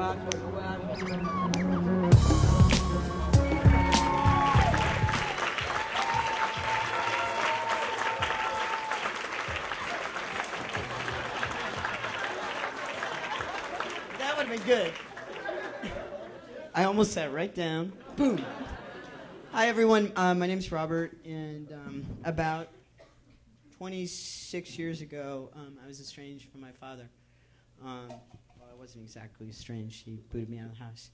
That would have been good. I almost sat right down. Boom. Hi, everyone. My name's Robert, and about 26 years ago, I was estranged from my father. Well, I wasn't exactly estranged. He booted me out of the house.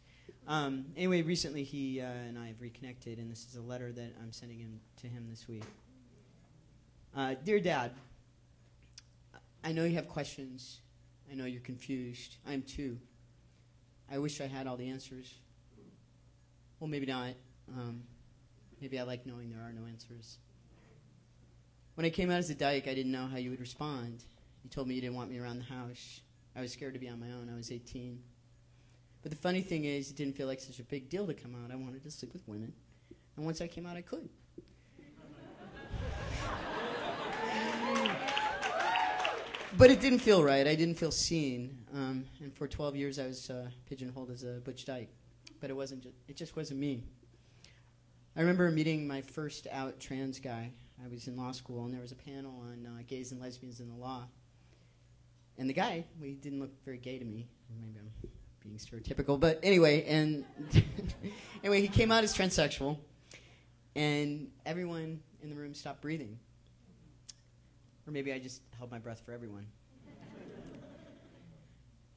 Anyway, recently he and I have reconnected, and this is a letter that I'm sending to him this week. Dear Dad, I know you have questions. I know you're confused. I am too. I wish I had all the answers. Well, maybe not. Maybe I like knowing there are no answers. When I came out as a dyke, I didn't know how you would respond. You told me you didn't want me around the house. I was scared to be on my own. I was 18. But the funny thing is, it didn't feel like such a big deal to come out. I wanted to sleep with women. And once I came out, I could. But it didn't feel right. I didn't feel seen. And for 12 years, I was pigeonholed as a butch dyke. But it just wasn't me. I remember meeting my first out trans guy. I was in law school, and there was a panel on gays and lesbians in the law. And the guy, he didn't look very gay to me. Maybe I'm being stereotypical, but anyway, anyway, he came out as transsexual, and everyone in the room stopped breathing. Or maybe I just held my breath for everyone.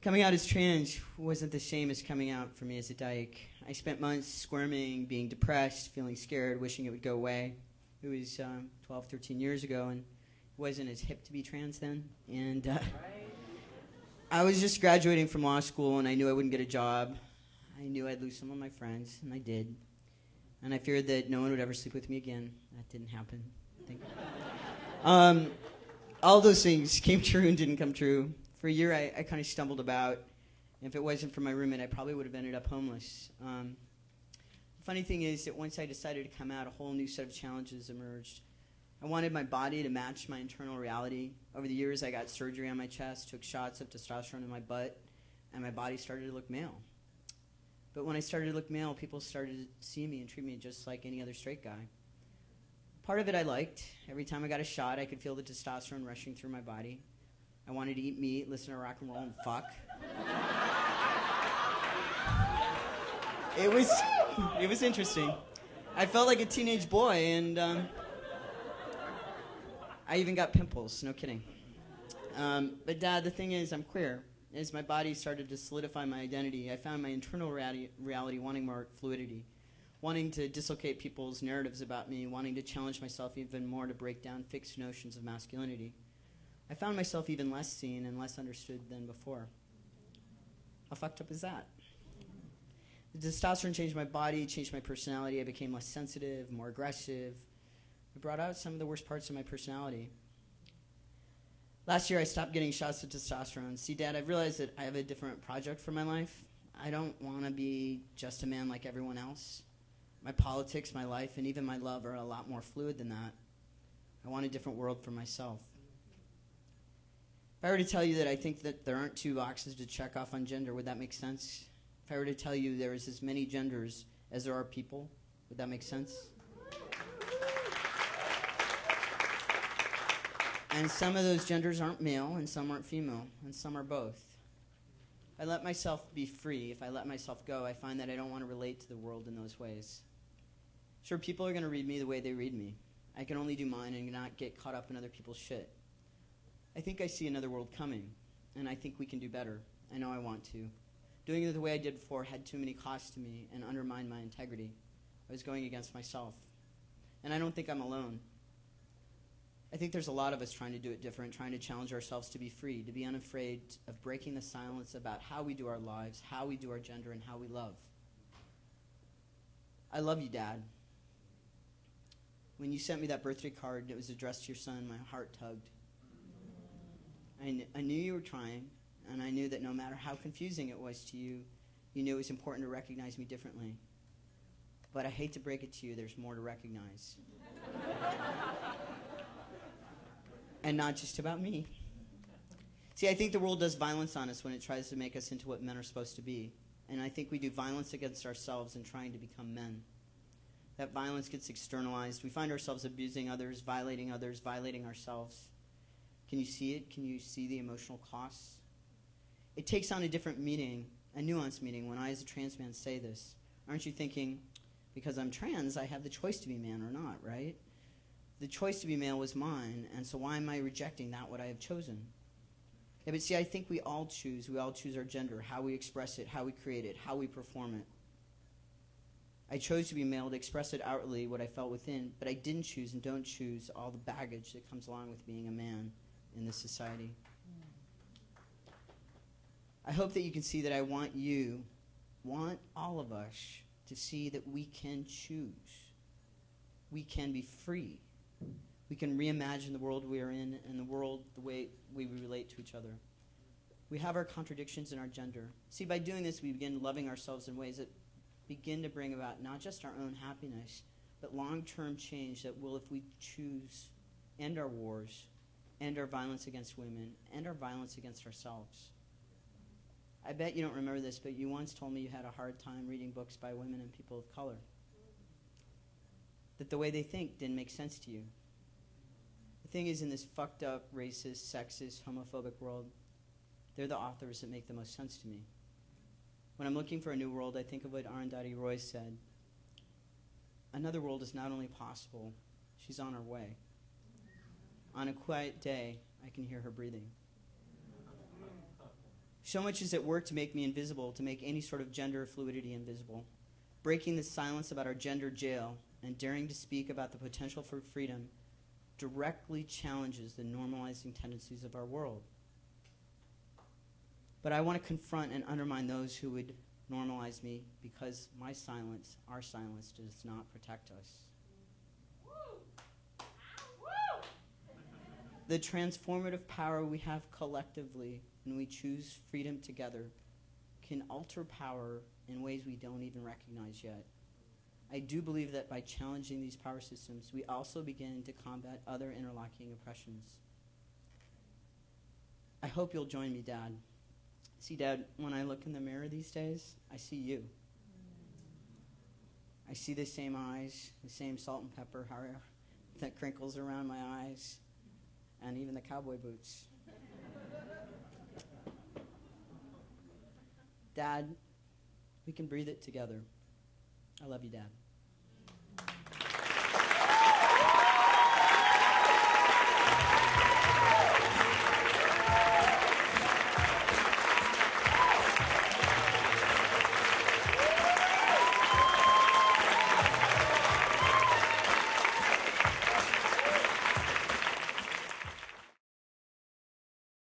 Coming out as trans wasn't the same as coming out for me as a dyke. I spent months squirming, being depressed, feeling scared, wishing it would go away. It was 12, 13 years ago, and it wasn't as hip to be trans then. And I was just graduating from law school, and I knew I wouldn't get a job. I knew I'd lose some of my friends, and I did. And I feared that no one would ever sleep with me again. That didn't happen. All those things came true and didn't come true. For a year, I kind of stumbled about. And if it wasn't for my roommate, I probably would have ended up homeless. The funny thing is that once I decided to come out, a whole new set of challenges emerged. I wanted my body to match my internal reality. Over the years, I got surgery on my chest, took shots of testosterone in my butt, and my body started to look male. But when I started to look male, people started to see me and treat me just like any other straight guy. Part of it I liked. Every time I got a shot, I could feel the testosterone rushing through my body. I wanted to eat meat, listen to rock and roll, and fuck. It was interesting. I felt like a teenage boy, and I even got pimples, no kidding. But Dad, the thing is, I'm queer. As my body started to solidify my identity, I found my internal reality wanting more fluidity, wanting to dislocate people's narratives about me, wanting to challenge myself even more to break down fixed notions of masculinity. I found myself even less seen and less understood than before. How fucked up is that? The testosterone changed my body, changed my personality. I became less sensitive, more aggressive. It brought out some of the worst parts of my personality. Last year, I stopped getting shots of testosterone. See, Dad, I've realized that I have a different project for my life. I don't want to be just a man like everyone else. My politics, my life, and even my love are a lot more fluid than that. I want a different world for myself. If I were to tell you that I think that there aren't two boxes to check off on gender, would that make sense? If I were to tell you there is as many genders as there are people, would that make sense? And some of those genders aren't male, and some aren't female, and some are both. If I let myself be free, if I let myself go, I find that I don't want to relate to the world in those ways. Sure, people are going to read me the way they read me. I can only do mine and not get caught up in other people's shit. I think I see another world coming, and I think we can do better. I know I want to. Doing it the way I did before had too many costs to me and undermined my integrity. I was going against myself. And I don't think I'm alone. I think there's a lot of us trying to do it different, trying to challenge ourselves to be free, to be unafraid of breaking the silence about how we do our lives, how we do our gender, and how we love. I love you, Dad. When you sent me that birthday card that was addressed to your son, my heart tugged. I knew you were trying, and I knew that no matter how confusing it was to you, you knew it was important to recognize me differently. But I hate to break it to you, there's more to recognize. And not just about me. See, I think the world does violence on us when it tries to make us into what men are supposed to be. And I think we do violence against ourselves in trying to become men. That violence gets externalized. We find ourselves abusing others, violating ourselves. Can you see it? Can you see the emotional costs? It takes on a different meaning, a nuanced meaning, when I as a trans man say this. Aren't you thinking, because I'm trans, I have the choice to be man or not, right? The choice to be male was mine, and so why am I rejecting that what I have chosen? Yeah, but see, I think we all choose our gender, how we express it, how we create it, how we perform it. I chose to be male to express it outwardly, what I felt within, but I didn't choose and don't choose all the baggage that comes along with being a man in this society. I hope that you can see that I want all of us, to see that we can choose. We can be free. We can reimagine the world we are in and the world, the way we relate to each other. We have our contradictions in our gender. See, by doing this, we begin loving ourselves in ways that begin to bring about not just our own happiness, but long-term change that will, if we choose, end our wars, end our violence against women, end our violence against ourselves. I bet you don't remember this, but you once told me you had a hard time reading books by women and people of color. That the way they think didn't make sense to you. The thing is, in this fucked up, racist, sexist, homophobic world, they're the authors that make the most sense to me. When I'm looking for a new world, I think of what Arundhati Roy said. Another world is not only possible, she's on her way. On a quiet day, I can hear her breathing. So much is at work to make me invisible, to make any sort of gender fluidity invisible. Breaking the silence about our gender jail and daring to speak about the potential for freedom directly challenges the normalizing tendencies of our world. But I want to confront and undermine those who would normalize me, because my silence, our silence, does not protect us. The transformative power we have collectively when we choose freedom together can alter power in ways we don't even recognize yet. I do believe that by challenging these power systems, we also begin to combat other interlocking oppressions. I hope you'll join me, Dad. See, Dad, when I look in the mirror these days, I see you. I see the same eyes, the same salt and pepper that crinkles around my eyes, and even the cowboy boots. Dad, we can breathe it together. I love you, Dad.